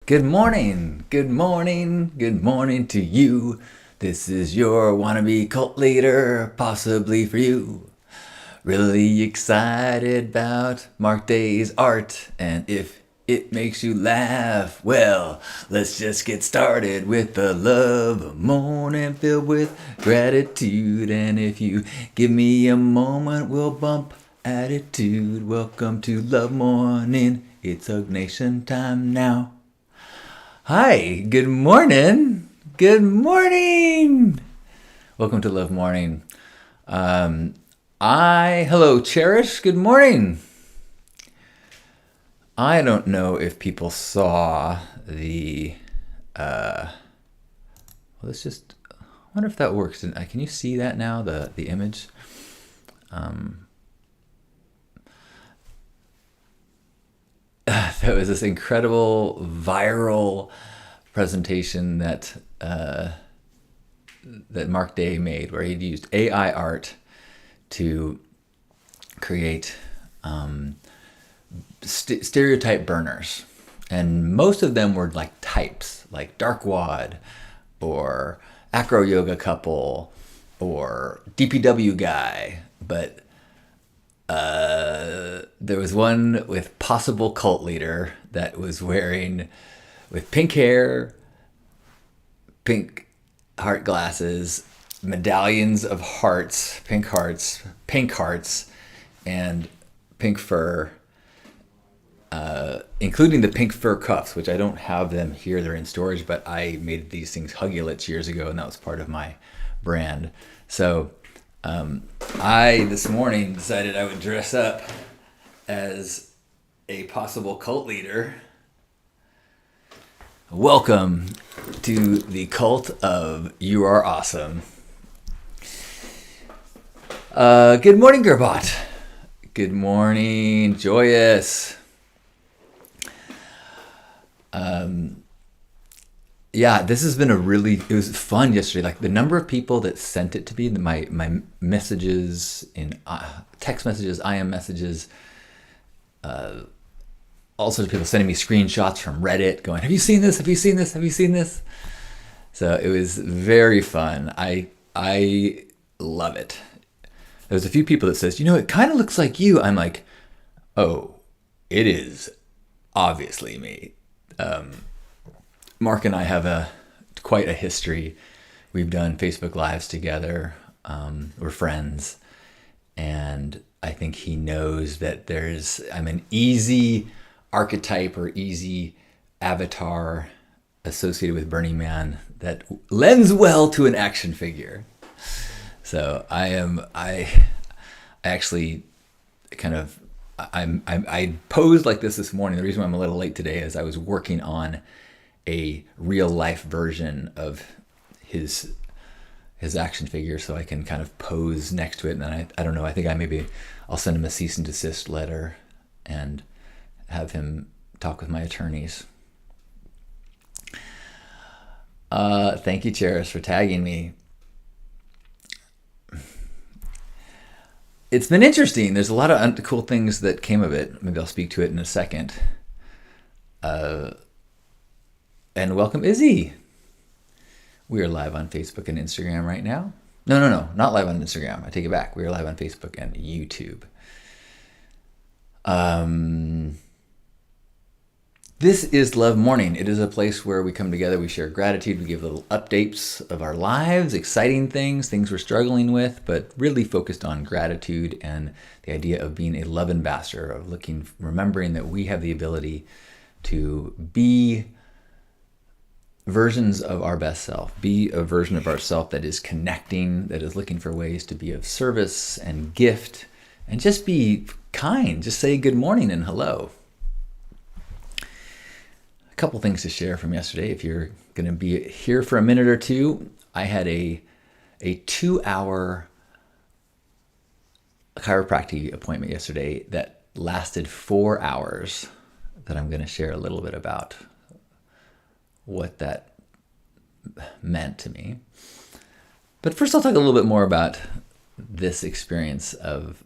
Good morning, good morning, good morning to you. This is your wannabe cult leader, possibly for you. Really excited about Mark Day's art, and if it makes you laugh, well, let's just get started with the love morning filled with gratitude. And if you give me a moment, we'll bump attitude. Welcome to Love Morning. It's Hug Nation time now. Hi, good morning. Good morning. Welcome to Love Morning. Hello, Cherish. Good morning. I don't know if people saw the, let's just, I wonder if that works. Can you see that now, the image? That was this incredible viral presentation that Mark Day made, where he'd used AI art to create stereotype burners, and most of them were like types, like Dark Wad, or Acro Yoga Couple, or DPW guy, but there was one with possible cult leader that was wearing, with pink hair, pink heart glasses, medallions of hearts, pink hearts, and pink fur, including the pink fur cuffs, which I don't have them here. They're in storage, but I made these things Hugulets years ago, and that was part of my brand. So I, this morning, decided I would dress up as a possible cult leader. Welcome to the cult of You Are Awesome. Good morning, Gerbot. Good morning, Joyous. Yeah, this has been it was fun yesterday. Like the number of people that sent it to me, my messages in text messages, IM messages, all sorts of people sending me screenshots from Reddit going, have you seen this? Have you seen this? Have you seen this? So it was very fun. I love it. There was a few people that says, it kind of looks like you. I'm like, oh, it is obviously me. Mark and I have quite a history. We've done Facebook Lives together. We're friends. And I think he knows that I'm an easy archetype or easy avatar associated with Burning Man that lends well to an action figure. So I actually I posed like this morning. The reason why I'm a little late today is I was working on a real life version of his action figure, so I can kind of pose next to it. And then I don't know, I think I'll send him a cease and desist letter and have him talk with my attorneys. Thank you, Cherish, for tagging me. It's been interesting. There's a lot of cool things that came of it. Maybe I'll speak to it in a second. And welcome, Izzy. We are live on Facebook and Instagram right now. No, not live on Instagram. I take it back. We are live on Facebook and YouTube. This is Love Morning. It is a place where we come together, we share gratitude, we give little updates of our lives, exciting things we're struggling with, but really focused on gratitude and the idea of being a love ambassador, of remembering that we have the ability to be versions of our best self, be a version of ourself that is connecting, that is looking for ways to be of service and gift, and just be kind. Just say good morning and hello. A couple things to share from yesterday. If you're going to be here for a minute or two, I had a 2-hour chiropractic appointment yesterday that lasted 4 hours, that I'm going to share a little bit about what that meant to me. But first I'll talk a little bit more about this experience of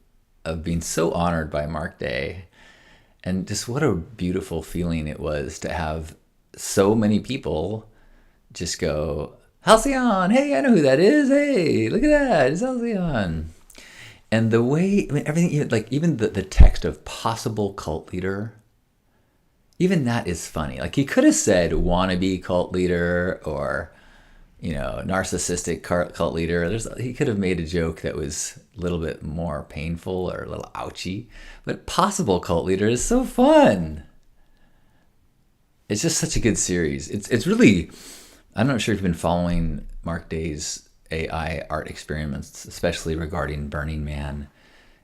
being so honored by Mark Day, and just what a beautiful feeling it was to have so many people just go, Halcyon, hey, I know who that is. Hey, look at that, it's Halcyon. And the way, I mean, everything, like even the text of possible cult leader, even that is funny. Like he could have said wannabe cult leader or, narcissistic cult leader. He could have made a joke that was a little bit more painful or a little ouchy. But possible cult leader is so fun. It's just such a good series. It's really, I'm not sure if you've been following Mark Day's AI art experiments, especially regarding Burning Man.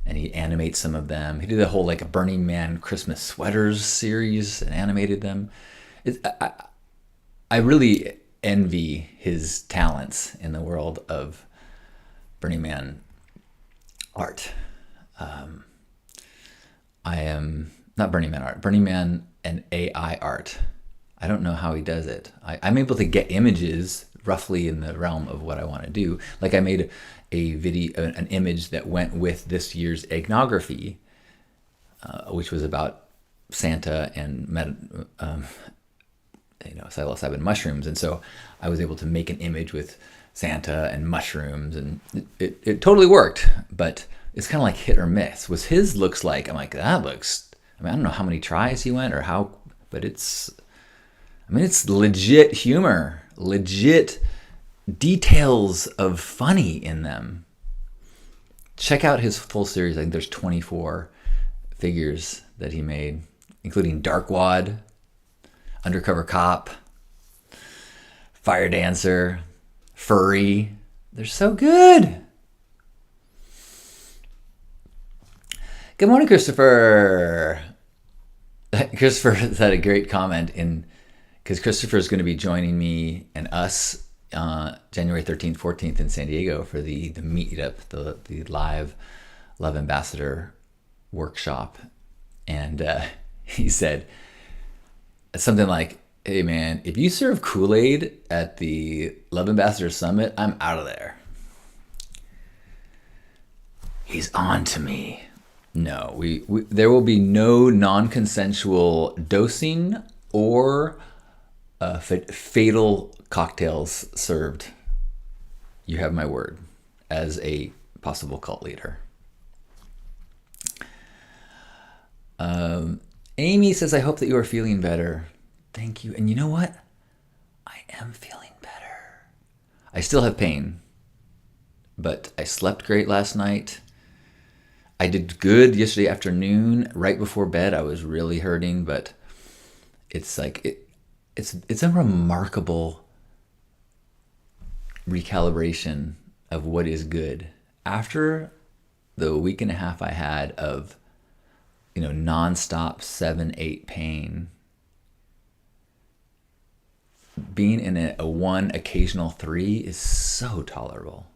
And he animates some of them. He did a whole like a Burning Man Christmas sweaters series and animated them. I really envy his talents in the world of Burning Man art. I am not Burning Man art, Burning Man and AI art. I don't know how he does it. I'm able to get images roughly in the realm of what I want to do. Like I made a video, an image that went with this year's ethnography, which was about Santa and psilocybin mushrooms. And so I was able to make an image with Santa and mushrooms, and it totally worked. But it's kind of like hit or miss. Was his looks like? I'm like, that looks. I mean, I don't know how many tries he went or how, but it's legit humor, legit details of funny in them. Check out his full series. I think there's 24 figures that he made, including Darkwad, Undercover Cop, Fire Dancer, Furry. They're so good. Good morning, Christopher. Christopher had a great comment because Christopher is going to be joining me and us January 13th, 14th in San Diego for the Meetup, the live Love Ambassador workshop. And he said something like, hey man, if you serve Kool-Aid at the Love Ambassador Summit, I'm out of there. He's on to me. No, we there will be no non-consensual dosing or fatal cocktails served. You have my word as a possible cult leader. Amy says, I hope that you are feeling better. Thank you. And you know what? I am feeling better. I still have pain, but I slept great last night. I did good yesterday afternoon. Right before bed, I was really hurting, but it's like it's a remarkable recalibration of what is good after the week and a half I had of nonstop 7-8 pain. Being in a 1 occasional 3 is so tolerable.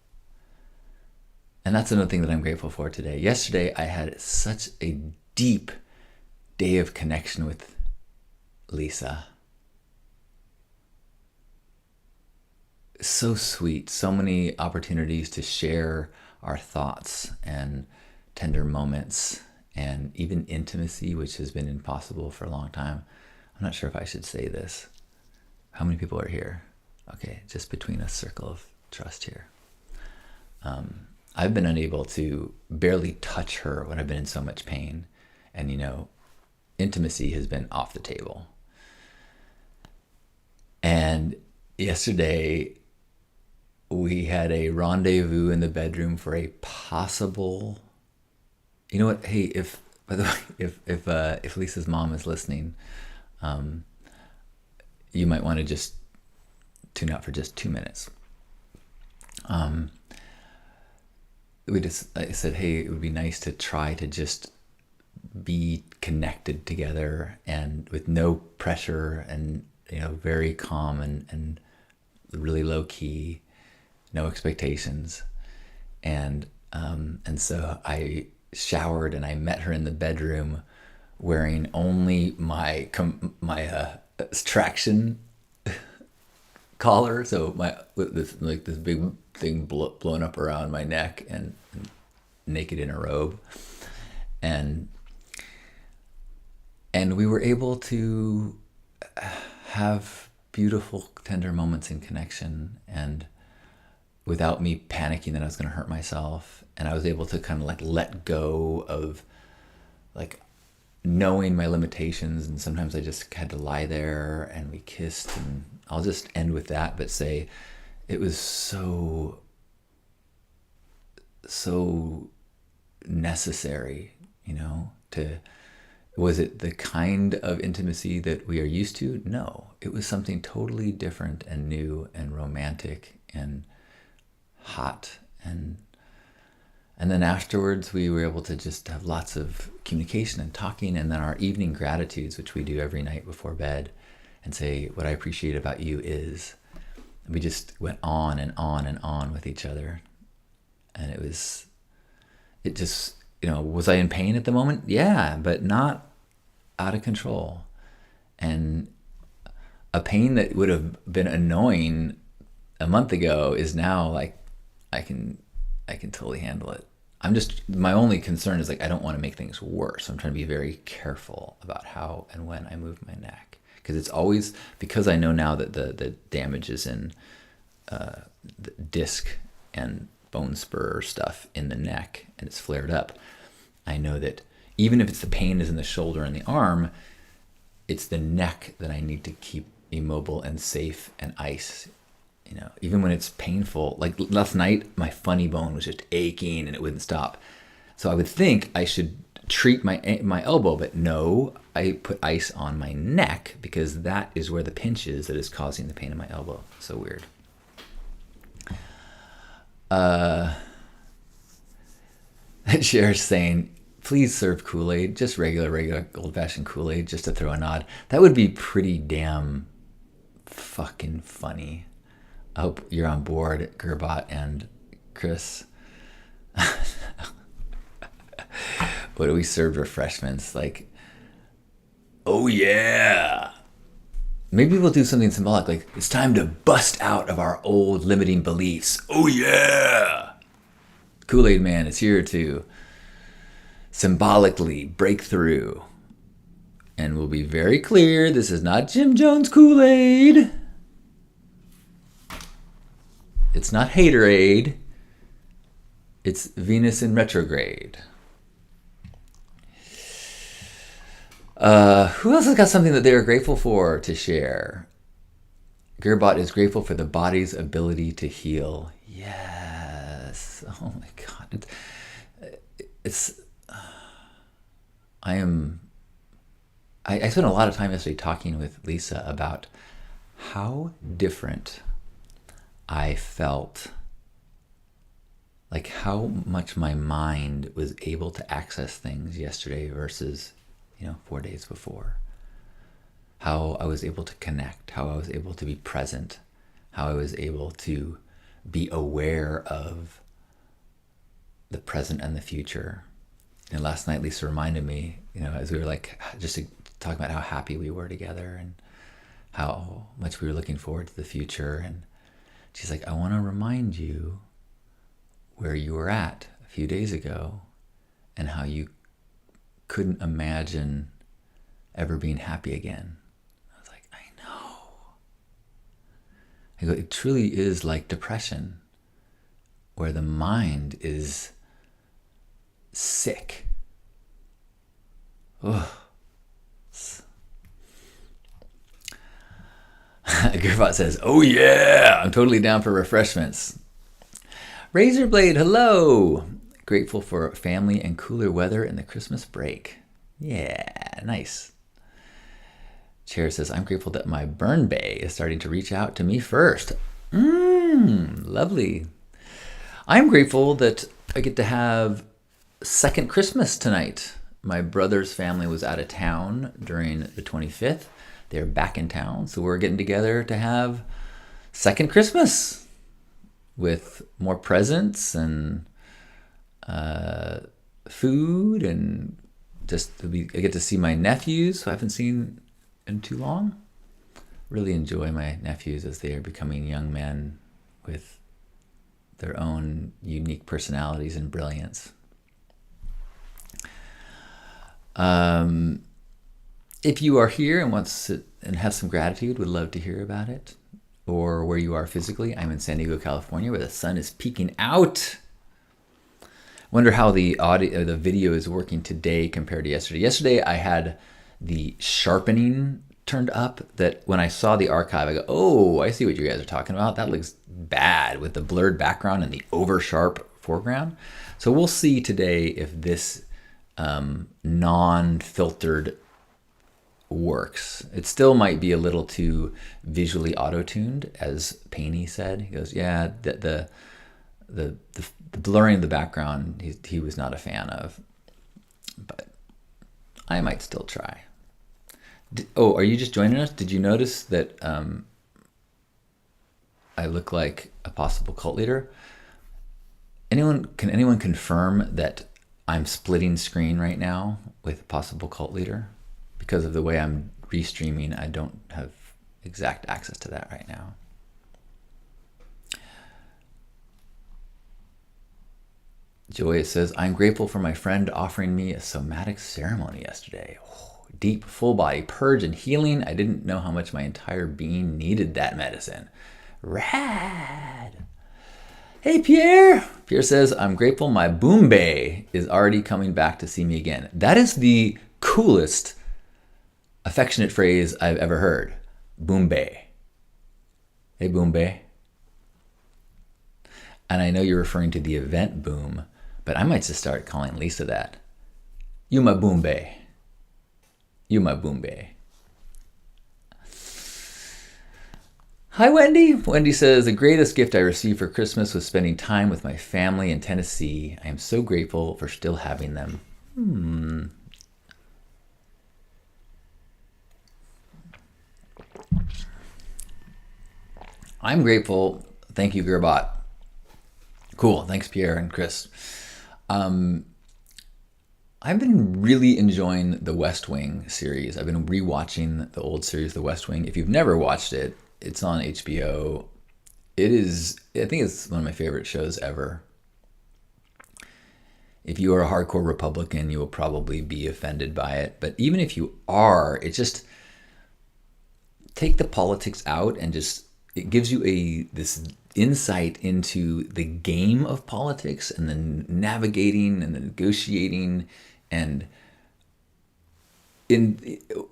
And that's another thing that I'm grateful for today. Yesterday, I had such a deep day of connection with Lisa. So sweet. So many opportunities to share our thoughts and tender moments and even intimacy, which has been impossible for a long time. I'm not sure if I should say this. How many people are here? Okay, just between us, circle of trust here. I've been unable to barely touch her when I've been in so much pain. And, intimacy has been off the table. And yesterday, we had a rendezvous in the bedroom for a possible... You know what? Hey, by the way, if Lisa's mom is listening, you might want to just tune out for just 2 minutes. I said, hey, it would be nice to try to just be connected together and with no pressure and, very calm and really low key, no expectations. And so I showered and I met her in the bedroom wearing only my traction collar, so with this big thing blown up around my neck and naked in a robe, and we were able to have beautiful, tender moments in connection, and without me panicking that I was going to hurt myself. And I was able to kind of like let go of like knowing my limitations. And sometimes I just had to lie there and we kissed. And I'll just end with that, but say it was so necessary, to, was it the kind of intimacy that we are used to? No, it was something totally different and new and romantic and hot. And then afterwards we were able to just have lots of communication and talking, and then our evening gratitudes, which we do every night before bed, and say, what I appreciate about you is, we just went on and on and on with each other. And it just, was I in pain at the moment? Yeah, but not out of control. And a pain that would have been annoying a month ago is now like, I can totally handle it. My only concern is like, I don't want to make things worse. I'm trying to be very careful about how and when I move my neck. Because it's always, because I know now that the damage is in the disc and bone spur stuff in the neck, and it's flared up. I know that even if the pain is in the shoulder and the arm, it's the neck that I need to keep immobile and safe and ice. Even when it's painful, like last night, my funny bone was just aching and it wouldn't stop. So I would think I should treat my elbow, but no, I put ice on my neck because that is where the pinch is that is causing the pain in my elbow. So weird. Cher's saying, please serve Kool-Aid, just regular old-fashioned Kool-Aid, just to throw a nod. That would be pretty damn fucking funny. I hope you're on board, Gerbot and Chris. What do we serve refreshments? Like, oh yeah. Maybe we'll do something symbolic, like it's time to bust out of our old limiting beliefs. Oh yeah. Kool-Aid Man is here to symbolically break through. And we'll be very clear, this is not Jim Jones Kool-Aid. It's not Haterade. It's Venus in retrograde. Who else has got something that they are grateful for to share? Gerbot is grateful for the body's ability to heal. Yes. Oh my God. I spent a lot of time yesterday talking with Lisa about how different I felt, like how much my mind was able to access things yesterday versus 4 days before. How I was able to connect, how I was able to be present, how I was able to be aware of the present and the future. And last night Lisa reminded me, as we were like just talking about how happy we were together and how much we were looking forward to the future. And she's like, I want to remind you where you were at a few days ago and how you couldn't imagine ever being happy again. I was like, I know. I go, it truly is like depression, where the mind is sick. Ugh. Gerbot says, oh yeah, I'm totally down for refreshments. Razorblade, hello. Grateful for family and cooler weather in the Christmas break. Yeah, nice. Chair says, I'm grateful that my burn bay is starting to reach out to me first. Lovely. I'm grateful that I get to have second Christmas tonight. My brother's family was out of town during the 25th. They're back in town, so we're getting together to have second Christmas with more presents and food, and I get to see my nephews who I haven't seen in too long. Really enjoy my nephews as they are becoming young men with their own unique personalities and brilliance. If you are here and want to sit and have some gratitude, would love to hear about it. Or where you are physically. I'm in San Diego, California, where the sun is peeking out. Wonder how the audio, the video is working today compared to yesterday. Yesterday, I had the sharpening turned up. That when I saw the archive, I go, "Oh, I see what you guys are talking about. That looks bad with the blurred background and the over sharp foreground." So we'll see today if this non-filtered works. It still might be a little too visually auto-tuned, as Paney said. He goes, "Yeah, the blurring of the background he was not a fan of, but I might still try." Oh, are you just joining us? Did you notice that I look like a possible cult leader? Can anyone confirm that I'm splitting screen right now with a possible cult leader? Because of the way I'm restreaming, I don't have exact access to that right now. Joya says, "I'm grateful for my friend offering me a somatic ceremony yesterday. Oh, deep, full body purge and healing. I didn't know how much my entire being needed that medicine. Rad." Hey, Pierre. Pierre says, "I'm grateful my Boombay is already coming back to see me again." That is the coolest affectionate phrase I've ever heard. Boombay. Hey, Boombay. And I know you're referring to the event boom, but I might just start calling Lisa that. You my Boombay. You my Boombay. Hi, Wendy. Wendy says, "The greatest gift I received for Christmas was spending time with my family in Tennessee. I am so grateful for still having them." I'm grateful. Thank you, Gerbot. Cool. Thanks, Pierre and Chris. I've been really enjoying the West Wing series. I've been rewatching the old series, The West Wing. If you've never watched it, it's on HBO. I think it's one of my favorite shows ever. If you are a hardcore Republican, you will probably be offended by it. But even if you are, it just take the politics out and it gives you this insight into the game of politics and the navigating and the negotiating and in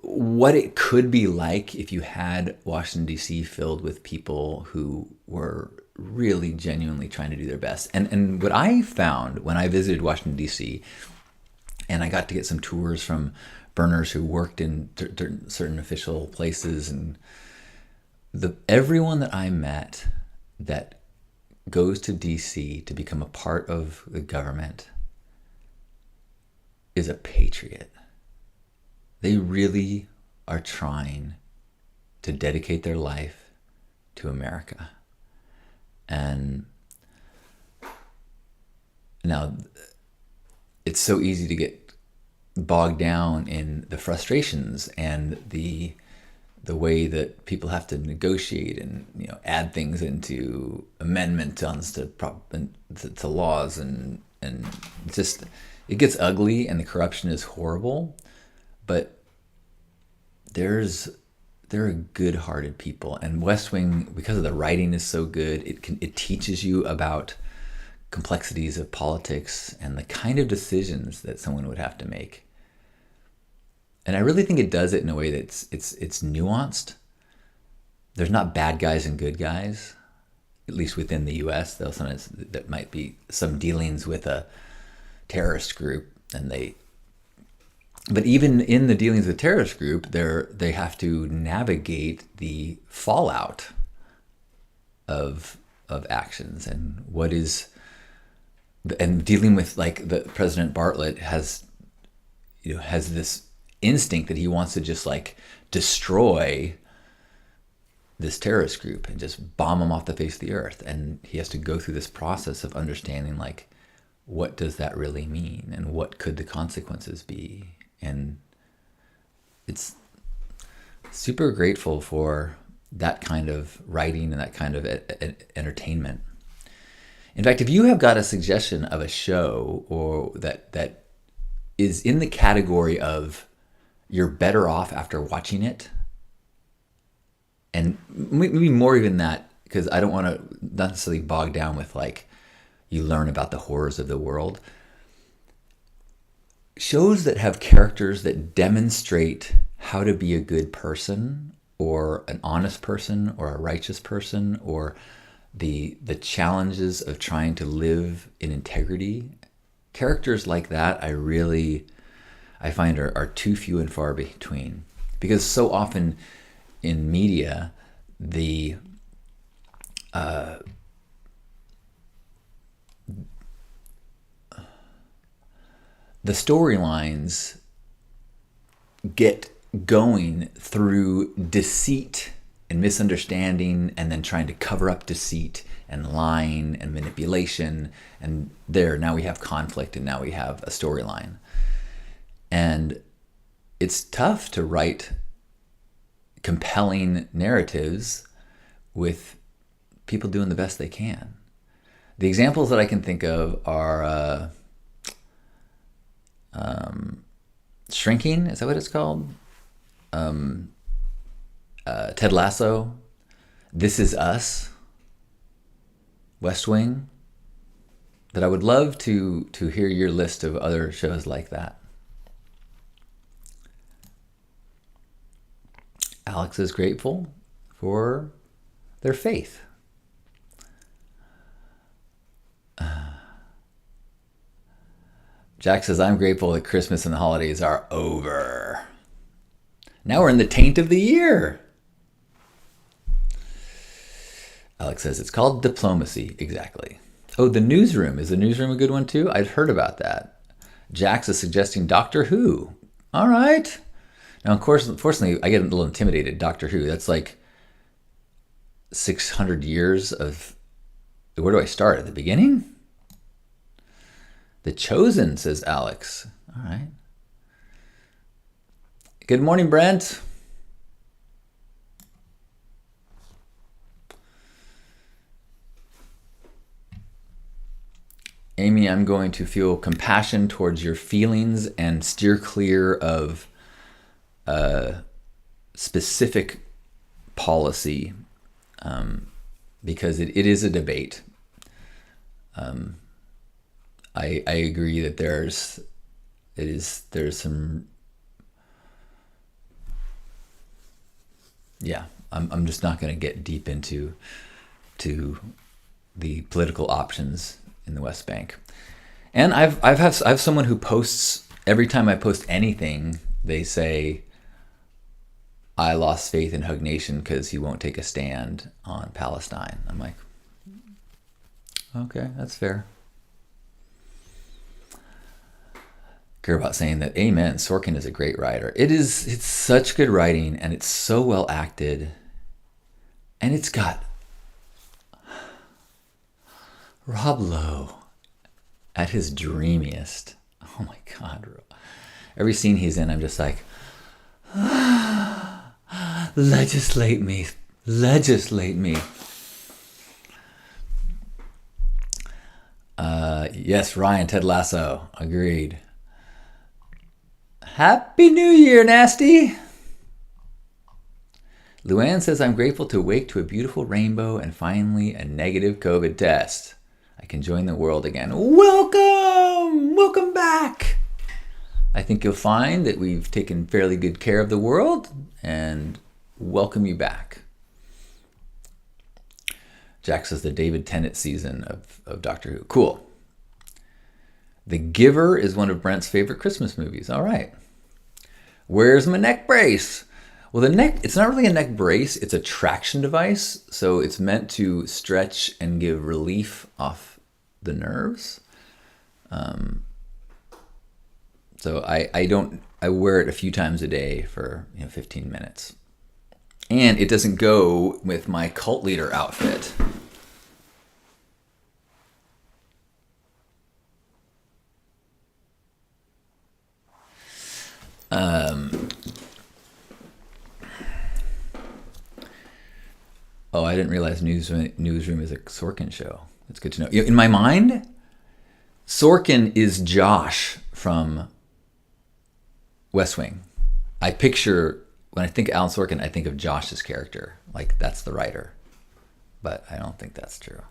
what it could be like if you had Washington, D.C. filled with people who were really genuinely trying to do their best. And what I found when I visited Washington, D.C., and I got to get some tours from burners who worked in certain official places, and everyone that I met that goes to DC to become a part of the government is a patriot. They really are trying to dedicate their life to America. And now it's so easy to get bogged down in the frustrations and the way that people have to negotiate and add things into amendments to laws and just it gets ugly and the corruption is horrible. But there are good-hearted people, and West Wing, because of the writing is so good, it teaches you about complexities of politics and the kind of decisions that someone would have to make. And I really think it does it in a way that's it's nuanced. There's not bad guys and good guys, at least within the U.S. Though sometimes that might be some dealings with a terrorist group, but even in the dealings with terrorist group, they have to navigate the fallout of actions and dealing with, like, the President Bartlett has this instinct that he wants to just like destroy this terrorist group and just bomb them off the face of the earth, and he has to go through this process of understanding, like, what does that really mean and what could the consequences be. And it's super grateful for that kind of writing and that kind of entertainment. In fact, if you have got a suggestion of a show or that is in the category of you're better off after watching it. And maybe more even that, because I don't want to necessarily bog down with like, you learn about the horrors of the world. Shows that have characters that demonstrate how to be a good person or an honest person or a righteous person, or the challenges of trying to live in integrity. Characters like that I find are too few and far between. Because so often in media, the storylines get going through deceit and misunderstanding, and then trying to cover up deceit and lying and manipulation. And now we have conflict, and now we have a storyline. And it's tough to write compelling narratives with people doing the best they can. The examples that I can think of are Shrinking, is that what it's called? Ted Lasso, This Is Us, West Wing. That I would love to hear your list of other shows like that. Alex is grateful for their faith. Jack says, I'm grateful that Christmas and the holidays are over. Now we're in the taint of the year. Alex says, it's called diplomacy. Exactly. Oh, the newsroom. Is the newsroom a good one too? I'd heard about that. Jax is suggesting Doctor Who. All right. Now, of course, unfortunately, I get a little intimidated. Doctor Who, that's like 600 years of... Where do I start? At the beginning? The Chosen, says Alex. All right. Good morning, Brent. Amy, I'm going to feel compassion towards your feelings and steer clear of specific policy, because it is a debate. I agree that there's some, yeah, I'm just not going to get deep into the political options in the West Bank. And I have someone who posts, every time I post anything, they say, I lost faith in Hug Nation because he won't take a stand on Palestine. I'm like, okay, that's fair. Care about saying that, amen, Sorkin is a great writer. It's such good writing, and it's so well acted. And it's got Rob Lowe at his dreamiest. Oh my God. Every scene he's in, I'm just like, legislate me. Legislate me. Yes, Ryan, Ted Lasso. Agreed. Happy New Year, Nasty. Luann says, I'm grateful to wake to a beautiful rainbow and finally a negative COVID test. I can join the world again. Welcome! Welcome back! I think you'll find that we've taken fairly good care of the world and welcome you back. Jack says the David Tennant season of Doctor Who. Cool. The Giver is one of Brent's favorite Christmas movies. All right. Where's my neck brace? Well, it's not really a neck brace. It's a traction device. So it's meant to stretch and give relief off the nerves. So I wear it a few times a day for 15 minutes. And it doesn't go with my cult leader outfit. Oh, I didn't realize Newsroom is a Sorkin show. That's good to know. In my mind, Sorkin is Josh from West Wing. when I think Alan Sorkin, I think of Josh's character. Like, that's the writer. But I don't think that's true.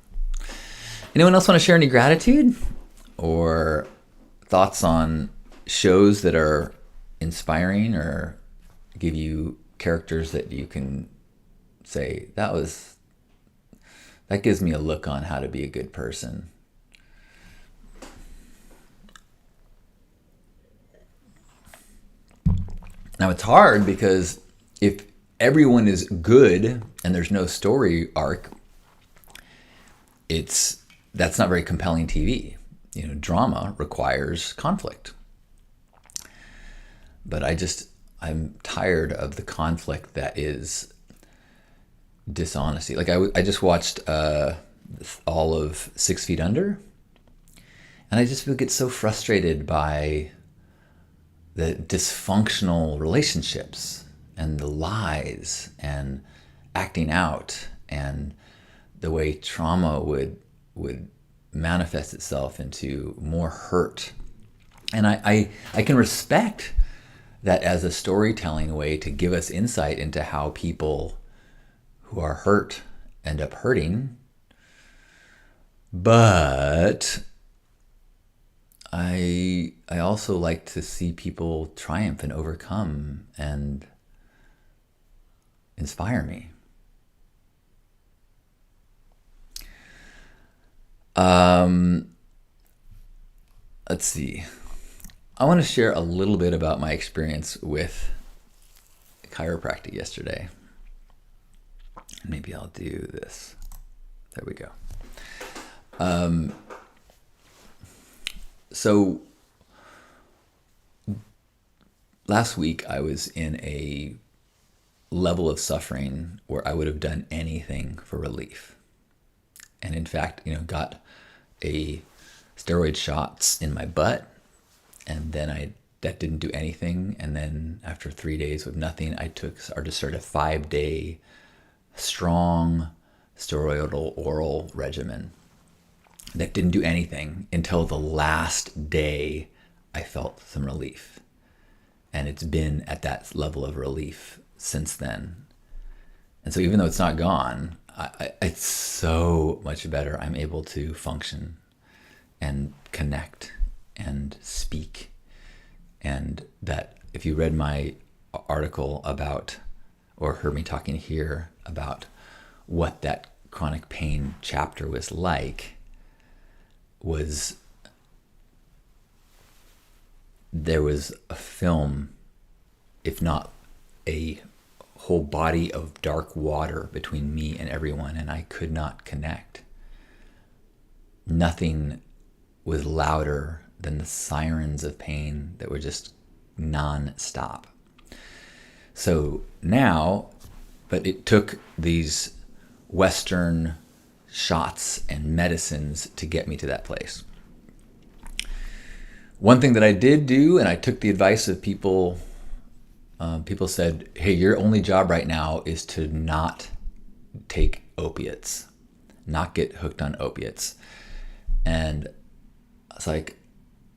Anyone else want to share any gratitude or thoughts on shows that are inspiring or give you characters that you can say, that gives me a look on how to be a good person? Now, it's hard because if everyone is good and there's no story arc, that's not very compelling TV. Drama requires conflict. But I'm tired of the conflict that is dishonesty. Like I just watched all of 6 Feet Under, and I just get so frustrated by the dysfunctional relationships and the lies and acting out and the way trauma would manifest itself into more hurt. And I can respect that as a storytelling way to give us insight into how people who are hurt end up hurting. But I also like to see people triumph and overcome and inspire me. Let's see. I want to share a little bit about my experience with chiropractic yesterday. Maybe I'll do this. There we go. So last week I was in a level of suffering where I would have done anything for relief. And in fact, got a steroid shots in my butt, and then that didn't do anything. And then after 3 days with nothing, I started a 5-day strong steroidal oral regimen that didn't do anything until the last day I felt some relief. And it's been at that level of relief since then. And so even though it's not gone, it's so much better. I'm able to function and connect and speak. And that if you read my article about, or heard me talking here about what that chronic pain chapter was like, there was a film, if not a whole body of dark water between me and everyone, and I could not connect. Nothing was louder than the sirens of pain that were just non-stop. So now, but it took these Western shots and medicines to get me to that place. One thing that I did do, and I took the advice of people, people said, hey, your only job right now is to not take opiates, not get hooked on opiates. And I was like,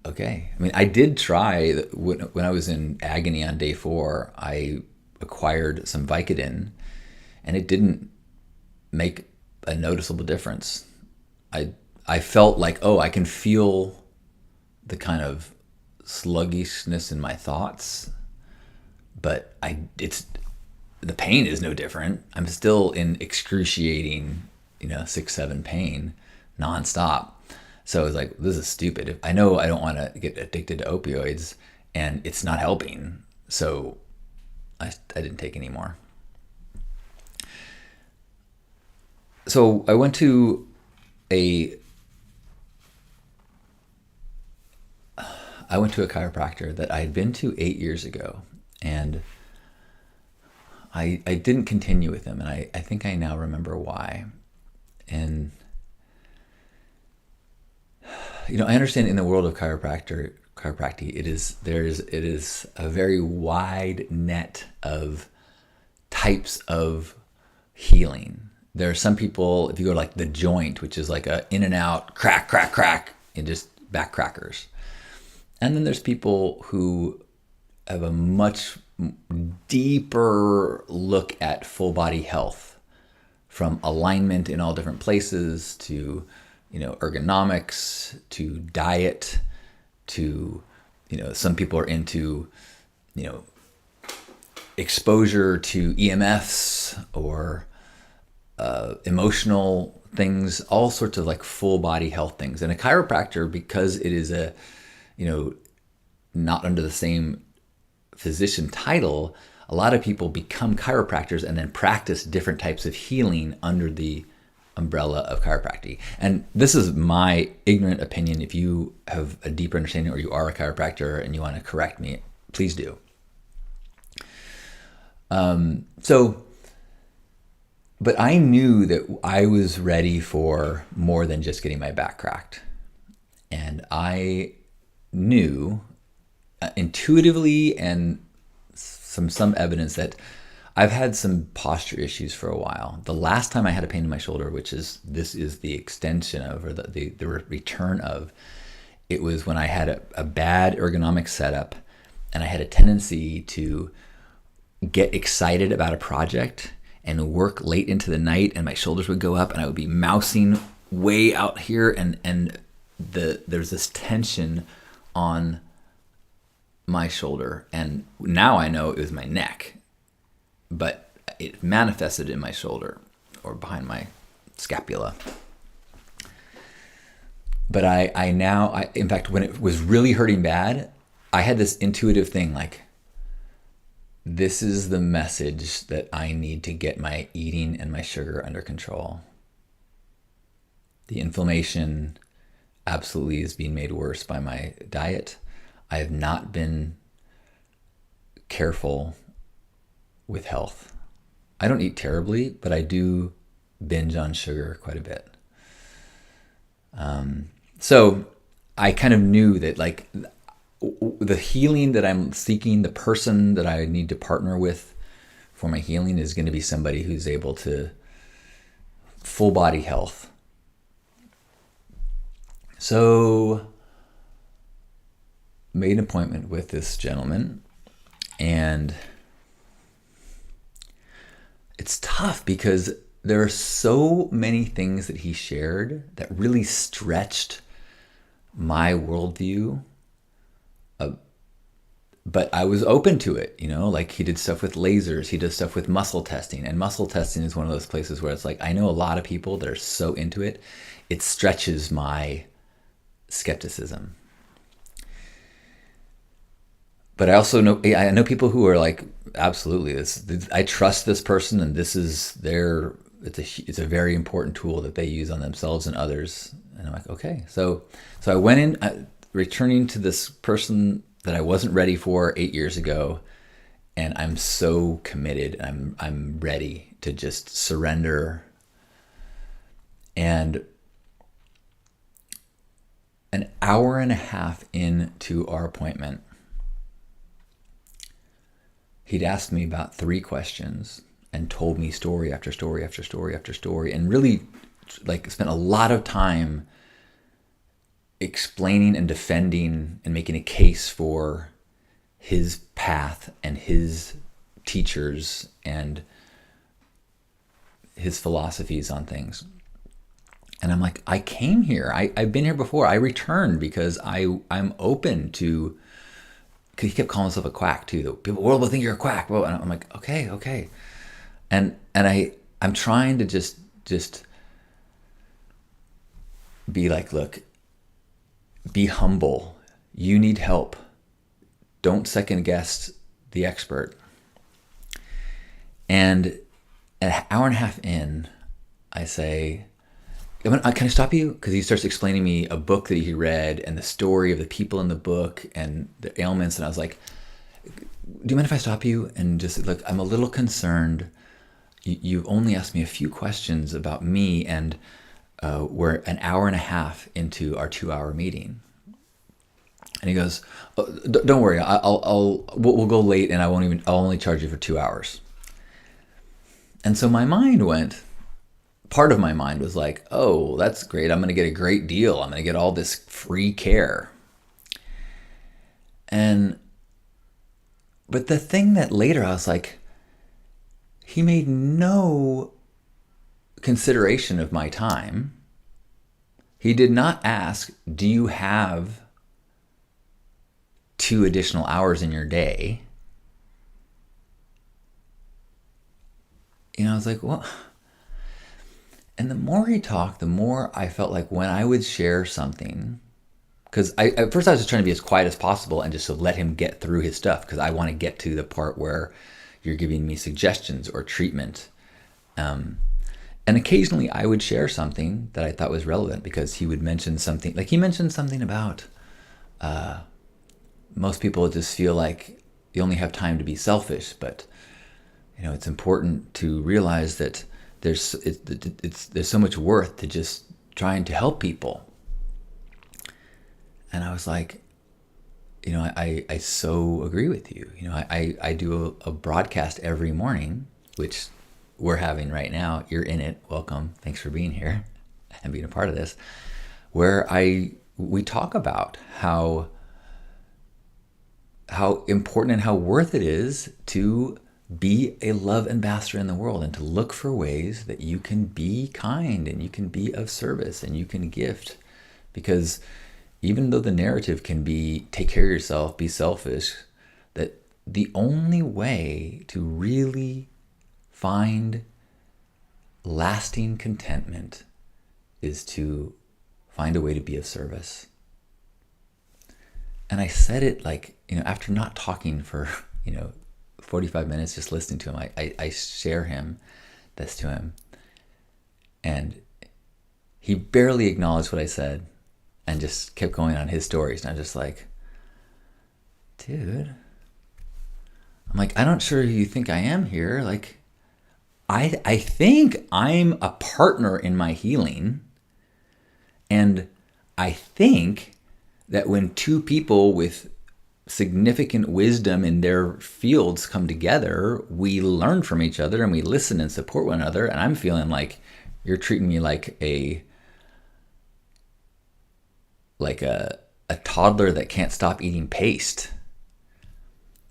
okay. I mean, I did try, when I was in agony on day 4, I acquired some Vicodin, and it didn't make a noticeable difference. I felt like, I can feel the kind of sluggishness in my thoughts, but the pain is no different. I'm still in excruciating, 6-7 pain nonstop. So I was like, this is stupid. I know I don't want to get addicted to opioids, and it's not helping. So I didn't take any more. So I went to a chiropractor that I had been to 8 years ago, and I didn't continue with him, and I think I now remember why. And I understand in the world of chiropractic, it is a very wide net of types of healing. There are some people, if you go to like the Joint, which is like a in and out, crack, crack, crack, and just back crackers. And then there's people who have a much deeper look at full body health, from alignment in all different places to, ergonomics to diet to, some people are into, exposure to EMFs or emotional things, all sorts of like full body health things. And a chiropractor, because it is not under the same physician title, a lot of people become chiropractors and then practice different types of healing under the umbrella of chiropractic. And this is my ignorant opinion. If you have a deeper understanding or you are a chiropractor and you want to correct me, please do. But I knew that I was ready for more than just getting my back cracked. And I knew intuitively and some evidence that I've had some posture issues for a while. The last time I had a pain in my shoulder, this is the extension of, or the return of, it was when I had a bad ergonomic setup and I had a tendency to get excited about a project and work late into the night, and my shoulders would go up and I would be mousing way out here, and there's this tension on my shoulder. And now I know it was my neck, but it manifested in my shoulder or behind my scapula. But in fact, when it was really hurting bad, I had this intuitive thing like, this is the message that I need to get my eating and my sugar under control. The inflammation absolutely is being made worse by my diet. I have not been careful with health. I don't eat terribly, but I do binge on sugar quite a bit. So I kind of knew that like the healing that I'm seeking, the person that I need to partner with for my healing is going to be somebody who's able to full body health. So made an appointment with this gentleman, and it's tough because there are so many things that he shared that really stretched my worldview. But I was open to it, like he did stuff with lasers, he does stuff with muscle testing, and muscle testing is one of those places where it's like, I know a lot of people that are so into it, it stretches my skepticism. But I also know people who are like, absolutely, I trust this person, and this is it's a very important tool that they use on themselves and others. And I'm like, okay. So I went in, returning to this person that I wasn't ready for 8 years ago, and I'm so committed. I'm ready to just surrender. And an hour and a half into our appointment, he'd asked me about 3 questions and told me story after story after story after story, and really like spent a lot of time explaining and defending and making a case for his path and his teachers and his philosophies on things. And I'm like, I came here. I've been here before. I returned because I'm open to, because he kept calling himself a quack too. The world will think you're a quack. Well, and I'm like, okay. And I'm trying to just be like, look, be humble. You need help. Don't second guess the expert. And an hour and a half in, I say, can I stop you? Because he starts explaining me a book that he read and the story of the people in the book and the ailments. And I was like, do you mind if I stop you? And just look, I'm a little concerned. You've only asked me a few questions about me, and we're an hour and a half into our 2-hour meeting. And he goes, oh, don't worry, we'll go late, and I'll only charge you for 2 hours. And so part of my mind was like, oh, that's great. I'm going to get a great deal. I'm going to get all this free care. And But the thing that later I was like, he made no consideration of my time. He did not ask, do you have 2 additional hours in your day? I was like, well, and the more he talked, the more I felt like when I would share something, because at first I was just trying to be as quiet as possible and just to let him get through his stuff, because I want to get to the part where you're giving me suggestions or treatment. And occasionally I would share something that I thought was relevant, because he would mention something, like he mentioned something about most people just feel like you only have time to be selfish, but it's important to realize that there's so much worth to just trying to help people. And I was like, I so agree with you. I do a broadcast every morning, which we're having right now. You're in it. Welcome. Thanks for being here and being a part of this, where we talk about how important and how worth it is to be a love ambassador in the world, and to look for ways that you can be kind and you can be of service and you can gift. Because even though the narrative can be take care of yourself, be selfish, that the only way to really find lasting contentment is to find a way to be of service. And I said it like, after not talking for, 45 minutes, just listening to him, I share this to him. And he barely acknowledged what I said and just kept going on his stories. And I'm just like, dude, I'm like, I'm not sure who you think I am here. Like, I think I'm a partner in my healing. And I think that when 2 people with significant wisdom in their fields come together, we learn from each other and we listen and support one another. And I'm feeling like you're treating me like a toddler that can't stop eating paste.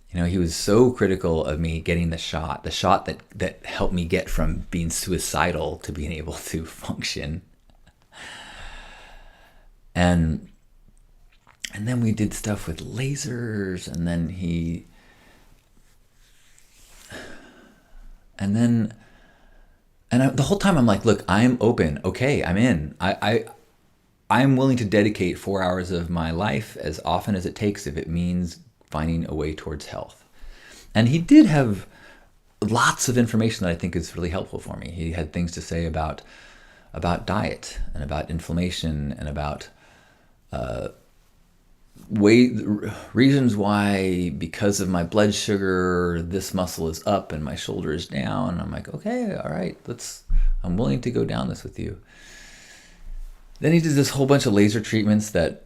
He was so critical of me getting the shot that helped me get from being suicidal to being able to function. And then we did stuff with lasers, and then the whole time I'm like, look, I'm open. Okay, I'm in. I'm willing to dedicate 4 hours of my life as often as it takes if it means finding a way towards health. And he did have lots of information that I think is really helpful for me. He had things to say about diet and about inflammation and about reasons why, because of my blood sugar, this muscle is up and my shoulder is down. And I'm like, okay, all right, I'm willing to go down this with you. Then he did this whole bunch of laser treatments that,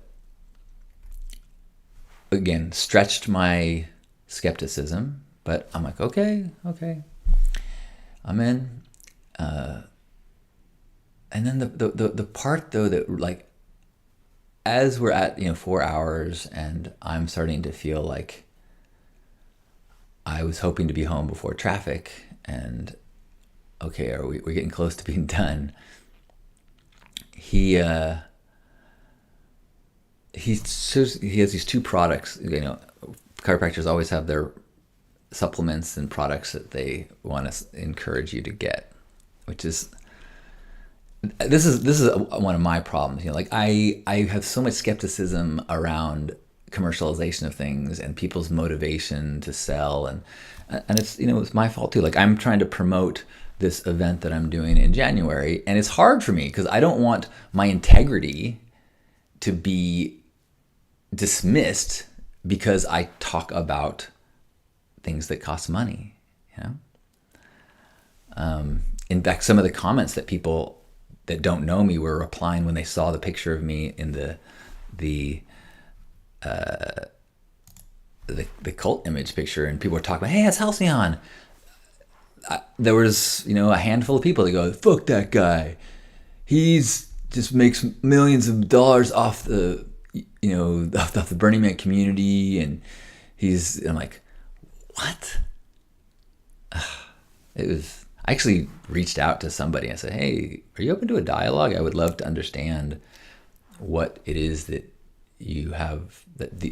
again, stretched my skepticism, but I'm like, okay, I'm in. And then the part though that, like, as we're at 4 hours and I'm starting to feel like I was hoping to be home before traffic, and okay, we're getting close to being done. He has these 2 products. Chiropractors always have their supplements and products that they want to encourage you to get, which is this is one of my problems. Like I have so much skepticism around commercialization of things and people's motivation to sell, and it's it's my fault too. Like, I'm trying to promote this event that I'm doing in January, and it's hard for me because I don't want my integrity to be dismissed because I talk about things that cost money. In fact, some of the comments that people that don't know me were replying when they saw the picture of me in the cult image picture, and people were talking about, hey, it's Halcyon. There was, a handful of people that go, fuck that guy. He's just makes millions of dollars off the, off the Burning Man community. And I'm like, what? I actually reached out to somebody and said, hey, are you open to a dialogue? I would love to understand what it is that you have, that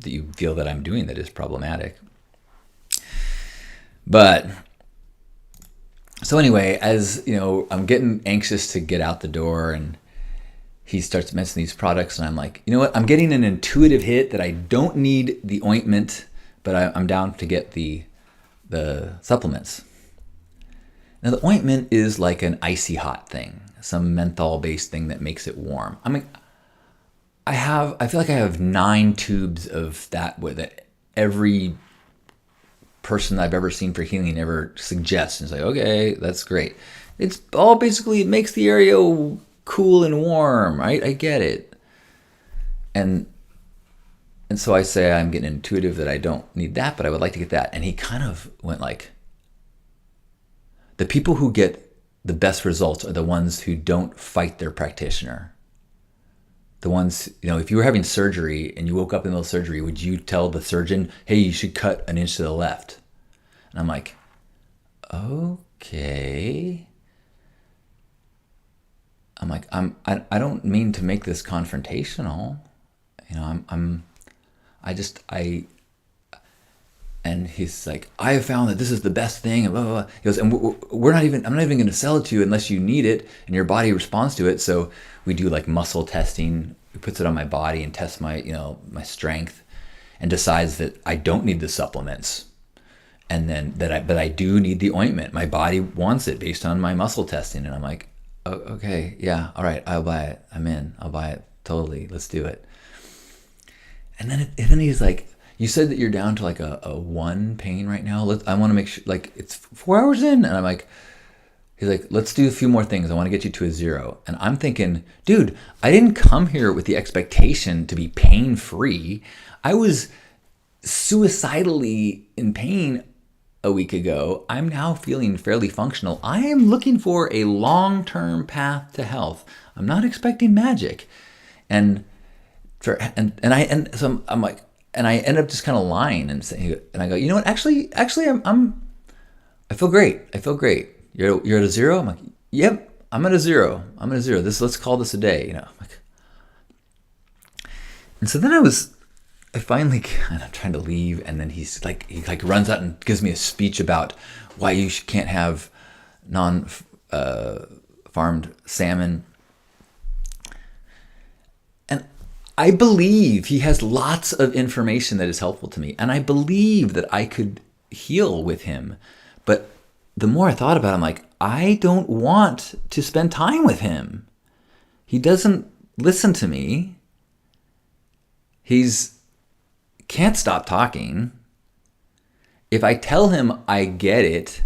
you feel that I'm doing that is problematic. But so anyway, as you know, I'm getting anxious to get out the door, and he starts mentioning these products, and I'm like, you know what? I'm getting an intuitive hit that I don't need the ointment, but I'm down to get the supplements. Now the ointment is like an icy hot thing, some menthol based thing that makes it warm. I mean, I feel like I have 9 tubes of that that every person I've ever seen for healing ever suggests. And it's like, okay, that's great. It's all basically, it makes the area cool and warm, right? I get it. And so I say I'm getting intuitive that I don't need that, but I would like to get that. And he kind of went like, the people who get the best results are the ones who don't fight their practitioner. The ones, you know, if you were having surgery and you woke up in the middle of surgery, would you tell the surgeon, hey, you should cut an inch to the left? And I'm like, okay. I'm like, I don't mean to make this confrontational. You know, and he's like, I have found that this is the best thing, and blah, blah, blah. He goes, and I'm not even going to sell it to you unless you need it and your body responds to it. So we do like muscle testing. He puts it on my body and tests my, you know, my strength, and decides that I don't need the supplements. And then but I do need the ointment. My body wants it based on my muscle testing. And I'm like, oh, okay, yeah, all right, I'll buy it. I'm in. I'll buy it. Totally. Let's do it. And then he's like, you said that you're down to like a 1 pain right now. I want to make sure, like, it's 4 hours in. And I'm like, he's like, let's do a few more things. I want to get you to a 0. And I'm thinking, dude, I didn't come here with the expectation to be pain-free. I was suicidally in pain a week ago. I'm now feeling fairly functional. I am looking for a long-term path to health. I'm not expecting magic. And so I'm like, and I end up just kind of lying and saying, and I go, you know what? Actually, I feel great. I feel great. You're at a 0. I'm like, yep, I'm at a 0. Let's call this a day. You know. Like, and so then I finally kind of trying to leave, and then he runs out and gives me a speech about why you can't have non-farmed salmon. I believe he has lots of information that is helpful to me, and I believe that I could heal with him. But the more I thought about it, I'm like, I don't want to spend time with him. He doesn't listen to me. He's can't stop talking. If I tell him I get it,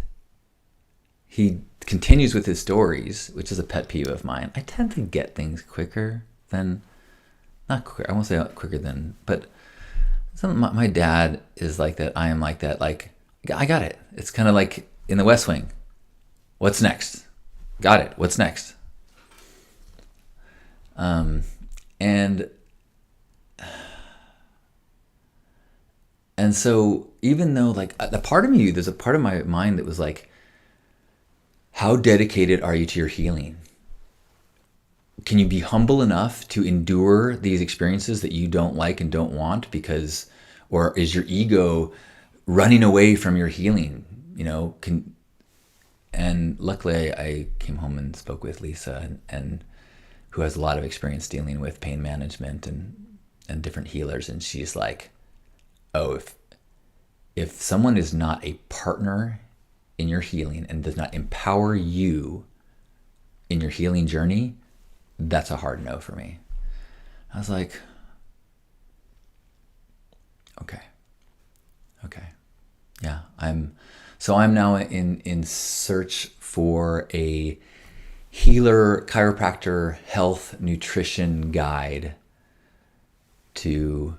he continues with his stories, which is a pet peeve of mine. I tend to get things quicker than... Not quicker, I won't say quicker than, but my dad is like that. I am like that. Like, I got it. It's kind of like in the West Wing. What's next? Got it. What's next? And so even though like there's a part of my mind that was like, how dedicated are you to your healing? Can you be humble enough to endure these experiences that you don't like and don't want or is your ego running away from your healing? You know, and luckily I came home and spoke with Lisa and who has a lot of experience dealing with pain management and different healers. And she's like, oh, if someone is not a partner in your healing and does not empower you in your healing journey, that's a hard no for me. I was like, okay. Yeah, I'm now in search for a healer, chiropractor, health, nutrition guide to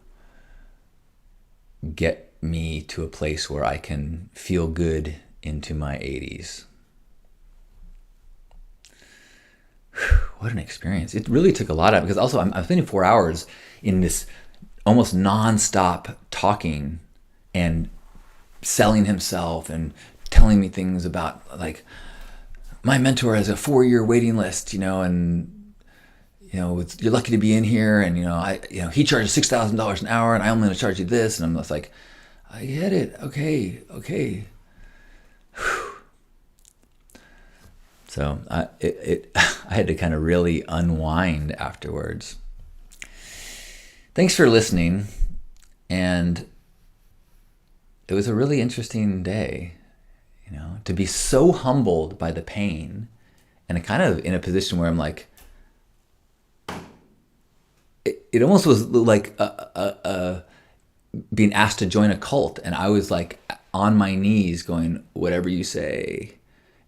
get me to a place where I can feel good into my 80s. What an experience. It really took a lot of, because also I'm spending 4 hours in this almost nonstop talking and selling himself and telling me things about like my mentor has a 4-year waiting list, and you're lucky to be in here, and he charges $6,000 an hour, and I'm going to charge you this, and I'm just like, I get it, okay. So I had to kind of really unwind afterwards. Thanks for listening, and it was a really interesting day, to be so humbled by the pain, and kind of in a position where I'm like, it almost was like being asked to join a cult, and I was like on my knees going, whatever you say.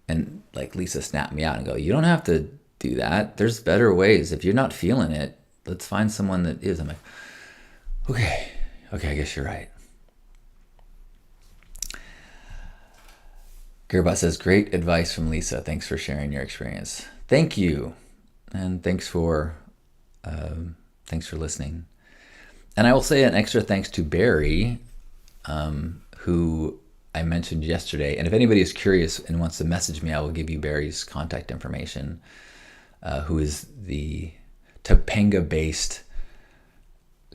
And like Lisa snapped me out and go, you don't have to do that. There's better ways. If you're not feeling it, let's find someone that is. I'm like, okay, I guess you're right. Gerbot says, great advice from Lisa. Thanks for sharing your experience. Thank you. And thanks for listening. And I will say an extra thanks to Barry, who I mentioned yesterday. And if anybody is curious and wants to message me, I will give you Barry's contact information, who is the Topanga-based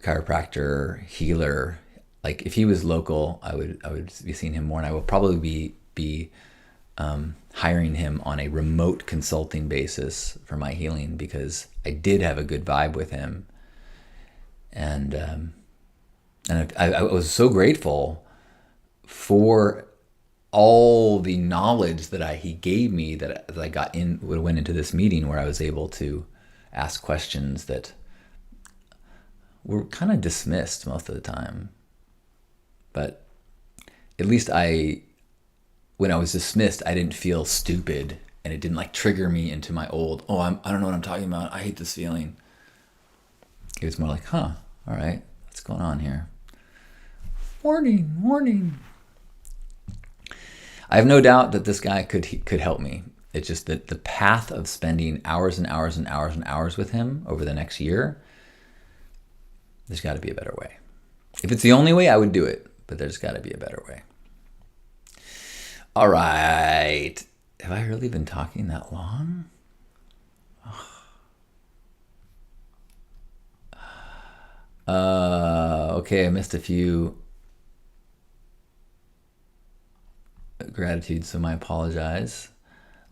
chiropractor, healer. Like if he was local, I would be seeing him more, and I will probably be hiring him on a remote consulting basis for my healing, because I did have a good vibe with him. And I was so grateful for all the knowledge that he gave me that I went into this meeting, where I was able to ask questions that were kind of dismissed most of the time. But at least when I was dismissed, I didn't feel stupid, and it didn't like trigger me into my old, I don't know what I'm talking about, I hate this feeling. It was more like, all right, what's going on here? Warning. I have no doubt that this guy could help me. It's just that the path of spending hours and hours and hours and hours with him over the next year, there's got to be a better way. If it's the only way, I would do it, but there's got to be a better way. All right. Have I really been talking that long? Okay, I missed a few gratitudes, so I apologize.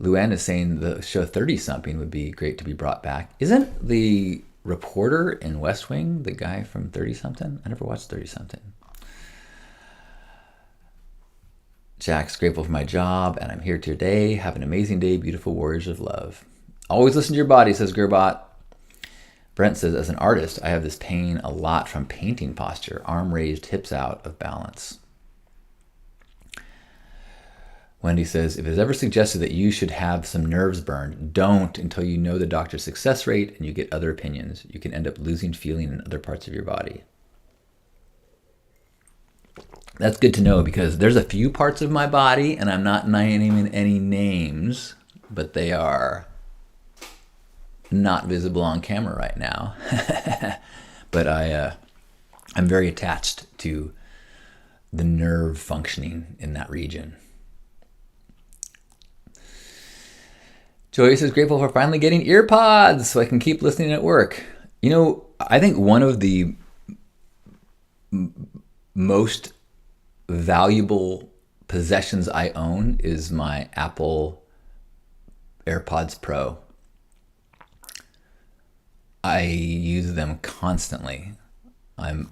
Luann is saying the show 30-something would be great to be brought back. Isn't the reporter in West Wing the guy from 30-something? I never watched 30-something. Jack's grateful for my job, and I'm here today. Have an amazing day, beautiful warriors of love. Always listen to your body, says Gerbot. Brent says, as an artist, I have this pain a lot from painting posture, arm raised, hips out of balance. Wendy says, if it's ever suggested that you should have some nerves burned, don't until you know the doctor's success rate and you get other opinions. You can end up losing feeling in other parts of your body. That's good to know, because there's a few parts of my body, and I'm not naming any names, but they are not visible on camera right now. But I'm very attached to the nerve functioning in that region. Joyce is grateful for finally getting ear pods so I can keep listening at work. I think one of the most valuable possessions I own is my Apple AirPods Pro. I use them constantly. I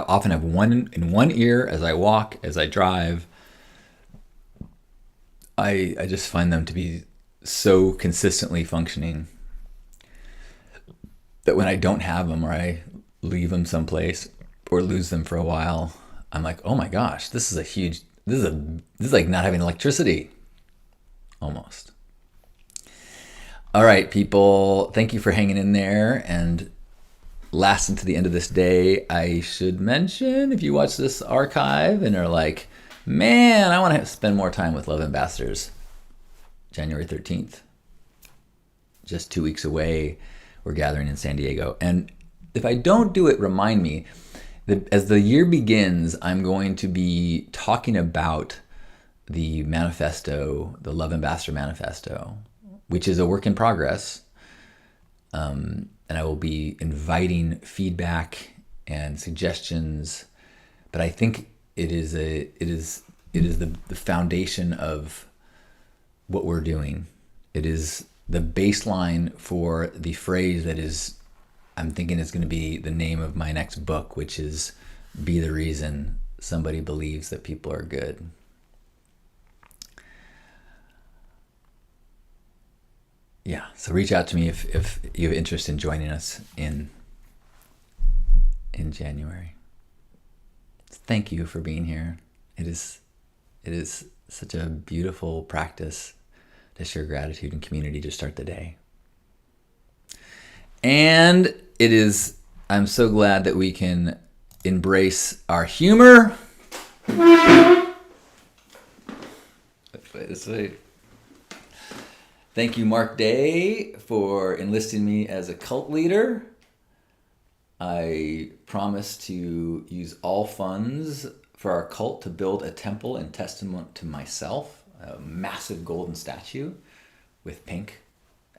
often have one in one ear as I walk, as I drive. I just find them to be so consistently functioning that when I don't have them, or I leave them someplace or lose them for a while, I'm like, oh my gosh, this is like not having electricity almost. All right, people, thank you for hanging in there and lasting to the end of this day. I should mention, if you watch this archive and are like, man, I want to spend more time with Love Ambassadors, January 13th, just 2 weeks away, we're gathering in San Diego. And if I don't do it, remind me. As the year begins, I'm going to be talking about the manifesto, the Love Ambassador Manifesto, which is a work in progress. And I will be inviting feedback and suggestions, but I think it is the foundation of what we're doing. It is the baseline for the phrase that is, I'm thinking is going to be the name of my next book, which is Be the Reason Somebody Believes That People Are Good. Yeah, so reach out to me if you have interest in joining us in January. Thank you for being here. It is such a beautiful practice to share gratitude and community to start the day. And I'm so glad that we can embrace our humor. Thank you, Mark Day, for enlisting me as a cult leader. I promise to use all funds for our cult to build a temple in testament to myself, a massive golden statue with pink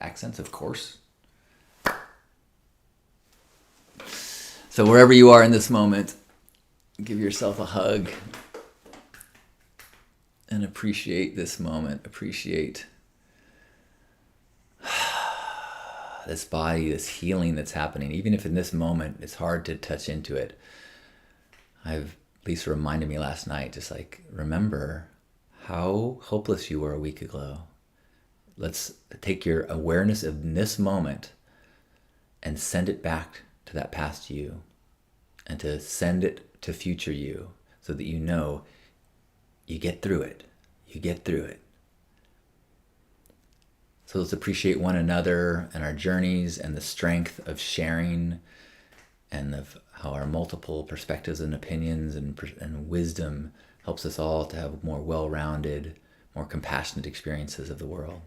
accents, of course. So wherever you are in this moment, give yourself a hug and appreciate this moment. Appreciate this body, this healing that's happening. Even if in this moment it's hard to touch into it. Lisa reminded me last night, just like, remember how hopeless you were a week ago. Let's take your awareness of this moment and send it back to that past you, and to send it to future you, so that you know you get through it. You get through it. So let's appreciate one another and our journeys and the strength of sharing, and of how our multiple perspectives and opinions and wisdom helps us all to have more well-rounded, more compassionate experiences of the world.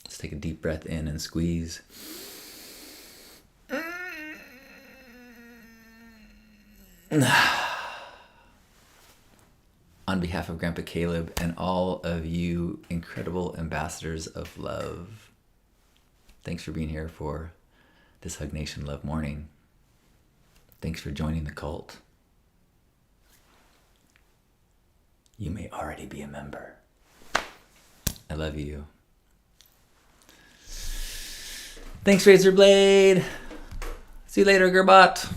Let's take a deep breath in and squeeze. On behalf of Grandpa Caleb and all of you incredible ambassadors of love, thanks for being here for this Hug Nation Love Morning. Thanks for joining the cult. You may already be a member. I love you. Thanks, Razorblade. See you later, Gerbot.